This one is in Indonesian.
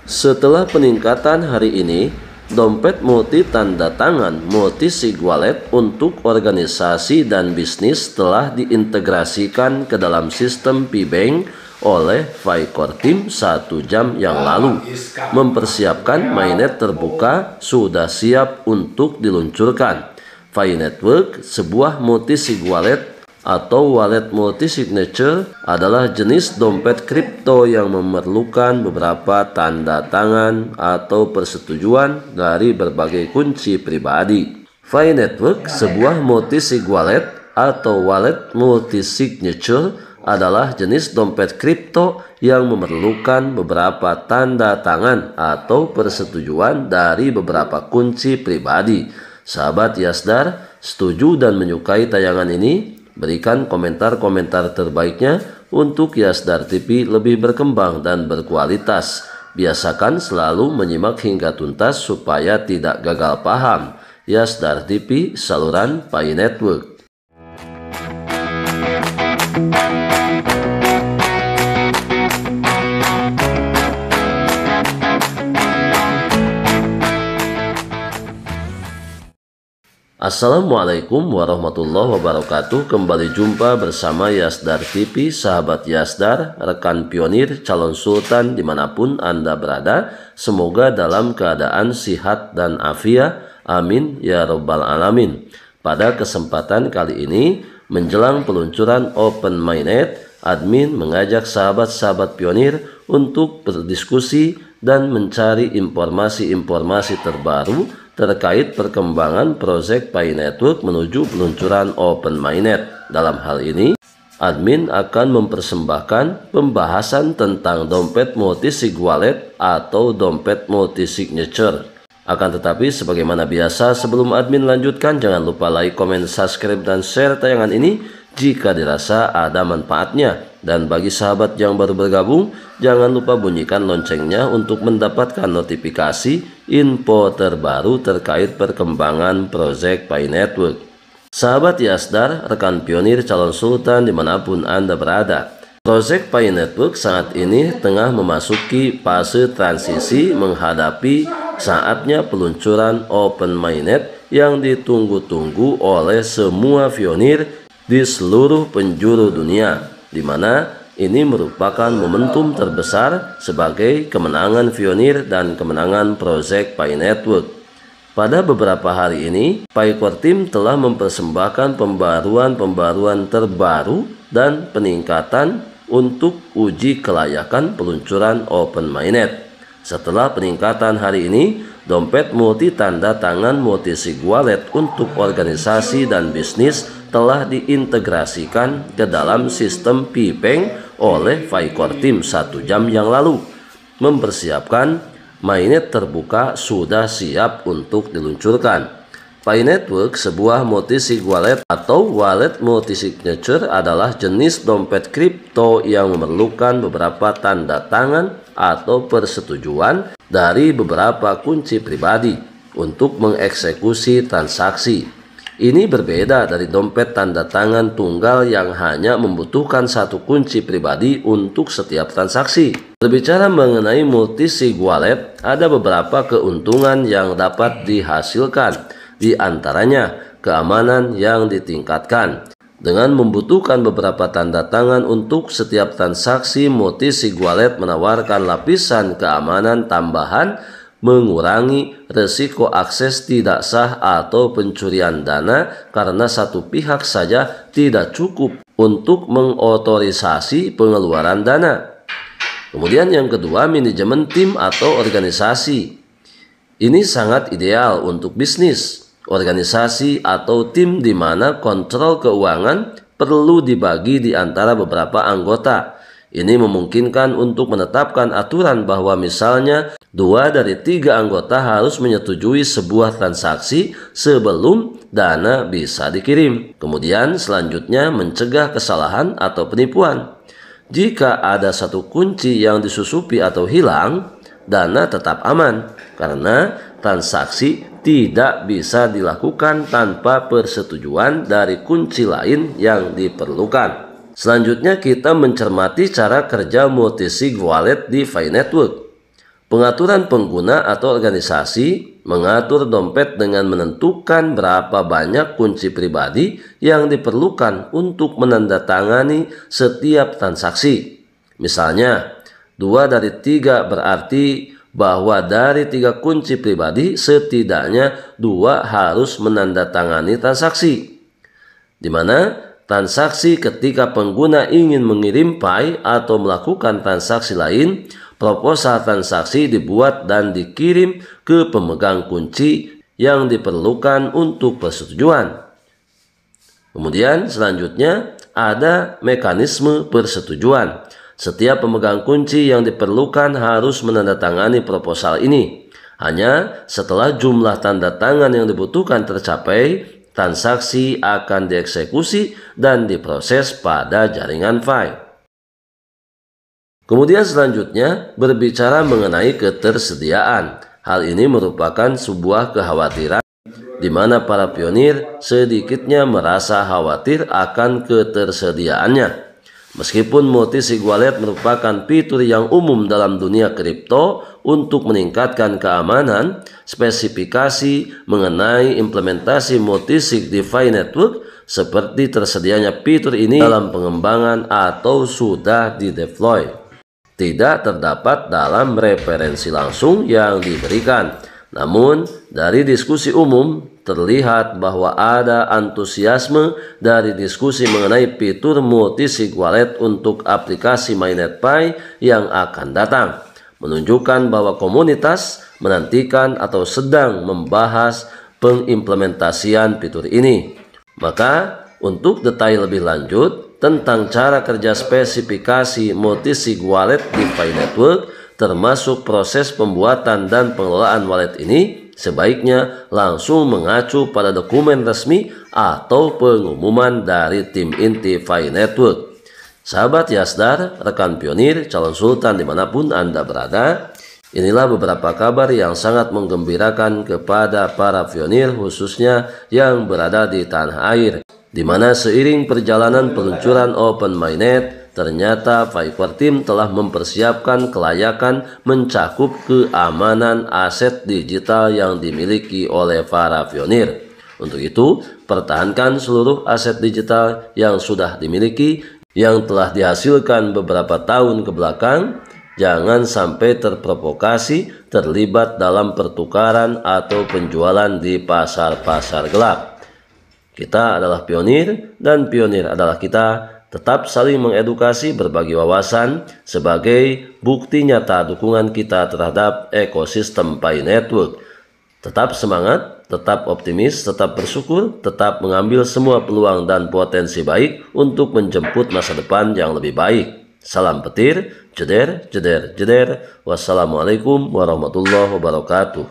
Setelah peningkatan hari ini, dompet multi tanda tangan multi-sig wallet untuk organisasi dan bisnis telah diintegrasikan ke dalam sistem P-Bank oleh Vicor Team 1 jam yang lalu. Mempersiapkan mainnet terbuka sudah siap untuk diluncurkan. Network, sebuah multi-sig wallet atau wallet multi-signature, adalah jenis dompet kripto yang memerlukan beberapa tanda tangan atau persetujuan dari berbagai kunci pribadi. Network, sebuah multi-sig wallet atau wallet multi-signature, adalah jenis dompet kripto yang memerlukan beberapa tanda tangan atau persetujuan dari beberapa kunci pribadi. Sahabat Yasdar, setuju dan menyukai tayangan ini? Berikan komentar-komentar terbaiknya untuk Yasdar TV lebih berkembang dan berkualitas. Biasakan selalu menyimak hingga tuntas supaya tidak gagal paham. Yasdar TV, saluran Pi Network. Assalamualaikum warahmatullahi wabarakatuh. Kembali jumpa bersama Yasdar TV, sahabat Yasdar, rekan pionir, calon sultan dimanapun Anda berada. Semoga dalam keadaan sihat dan afiat. Amin ya robbal alamin. Pada kesempatan kali ini, menjelang peluncuran Open Mainnet, admin mengajak sahabat-sahabat pionir untuk berdiskusi dan mencari informasi-informasi terbaru terkait perkembangan proyek Pi Network menuju peluncuran Open Mainnet. Dalam hal ini, admin akan mempersembahkan pembahasan tentang dompet multi-sig wallet atau dompet multi-signature. Akan tetapi, sebagaimana biasa, sebelum admin lanjutkan, jangan lupa like, comment, subscribe, dan share tayangan ini jika dirasa ada manfaatnya. Dan bagi sahabat yang baru bergabung, jangan lupa bunyikan loncengnya untuk mendapatkan notifikasi info terbaru terkait perkembangan proyek Pi Network. Sahabat Yasdar, rekan pionir, calon sultan dimanapun Anda berada, proyek Pi Network saat ini tengah memasuki fase transisi menghadapi saatnya peluncuran Open Mainnet yang ditunggu-tunggu oleh semua pionir di seluruh penjuru dunia, di mana ini merupakan momentum terbesar sebagai kemenangan pionir dan kemenangan proyek Pi Network. Pada beberapa hari ini, Vicor Team telah mempersembahkan pembaruan terbaru dan peningkatan untuk uji kelayakan peluncuran Open Mainnet. Setelah peningkatan hari ini, dompet multi tanda tangan multi-sig wallet untuk organisasi dan bisnis telah diintegrasikan ke dalam sistem P-Bank oleh Vicor Team 1 jam yang lalu. Mempersiapkan mainnet terbuka sudah siap untuk diluncurkan. Pi Network, sebuah multi-sig wallet atau wallet multi-signature, adalah jenis dompet kripto yang memerlukan beberapa tanda tangan atau persetujuan dari beberapa kunci pribadi untuk mengeksekusi transaksi. Ini berbeda dari dompet tanda tangan tunggal yang hanya membutuhkan satu kunci pribadi untuk setiap transaksi. Berbicara mengenai multi-sig wallet, ada beberapa keuntungan yang dapat dihasilkan. Di antaranya, keamanan yang ditingkatkan. Dengan membutuhkan beberapa tanda tangan untuk setiap transaksi, multi-sig wallet menawarkan lapisan keamanan tambahan, mengurangi resiko akses tidak sah atau pencurian dana karena satu pihak saja tidak cukup untuk mengotorisasi pengeluaran dana. Kemudian yang kedua, manajemen tim atau organisasi. Ini sangat ideal untuk bisnis, organisasi, atau tim di mana kontrol keuangan perlu dibagi di antara beberapa anggota. Ini memungkinkan untuk menetapkan aturan bahwa misalnya 2 dari 3 anggota harus menyetujui sebuah transaksi sebelum dana bisa dikirim. Kemudian selanjutnya mencegah kesalahan atau penipuan. Jika ada satu kunci yang disusupi atau hilang, dana tetap aman karena transaksi tidak bisa dilakukan tanpa persetujuan dari kunci lain yang diperlukan. Selanjutnya kita mencermati cara kerja multi-sig wallet di Pi Network. Pengaturan pengguna atau organisasi mengatur dompet dengan menentukan berapa banyak kunci pribadi yang diperlukan untuk menandatangani setiap transaksi. Misalnya, 2 dari 3 berarti bahwa dari 3 kunci pribadi setidaknya 2 harus menandatangani transaksi. Di mana transaksi ketika pengguna ingin mengirim file atau melakukan transaksi lain, proposal transaksi dibuat dan dikirim ke pemegang kunci yang diperlukan untuk persetujuan. Kemudian selanjutnya ada mekanisme persetujuan. Setiap pemegang kunci yang diperlukan harus menandatangani proposal ini. Hanya setelah jumlah tanda tangan yang dibutuhkan tercapai, transaksi akan dieksekusi dan diproses pada jaringan file. Kemudian selanjutnya berbicara mengenai ketersediaan. Hal ini merupakan sebuah kekhawatiran di mana para pionir sedikitnya merasa khawatir akan ketersediaannya. Meskipun multisig wallet merupakan fitur yang umum dalam dunia kripto untuk meningkatkan keamanan, spesifikasi mengenai implementasi multisig DeFi network seperti tersedianya fitur ini dalam pengembangan atau sudah dideploy tidak terdapat dalam referensi langsung yang diberikan. Namun, dari diskusi umum terlihat bahwa ada antusiasme dari diskusi mengenai fitur multisig wallet untuk aplikasi MainetPi yang akan datang, menunjukkan bahwa komunitas menantikan atau sedang membahas pengimplementasian fitur ini. Maka, untuk detail lebih lanjut tentang cara kerja spesifikasi multisig wallet DeFi network, termasuk proses pembuatan dan pengelolaan wallet ini, sebaiknya langsung mengacu pada dokumen resmi atau pengumuman dari tim inti DeFi network. Sahabat Yasdar, rekan pionir, calon sultan dimanapun Anda berada, inilah beberapa kabar yang sangat menggembirakan kepada para pionir khususnya yang berada di tanah air, di mana seiring perjalanan peluncuran Open Mainnet, ternyata Fiverr Team telah mempersiapkan kelayakan mencakup keamanan aset digital yang dimiliki oleh para pionir. Untuk itu, pertahankan seluruh aset digital yang sudah dimiliki, yang telah dihasilkan beberapa tahun ke belakang. Jangan sampai terprovokasi terlibat dalam pertukaran atau penjualan di pasar-pasar gelap. Kita adalah pionir dan pionir adalah kita. Tetap saling mengedukasi, berbagi wawasan sebagai bukti nyata dukungan kita terhadap ekosistem Pi Network. Tetap semangat, tetap optimis, tetap bersyukur, tetap mengambil semua peluang dan potensi baik untuk menjemput masa depan yang lebih baik. Salam petir, jeder, jeder, jeder. Wassalamualaikum warahmatullahi wabarakatuh.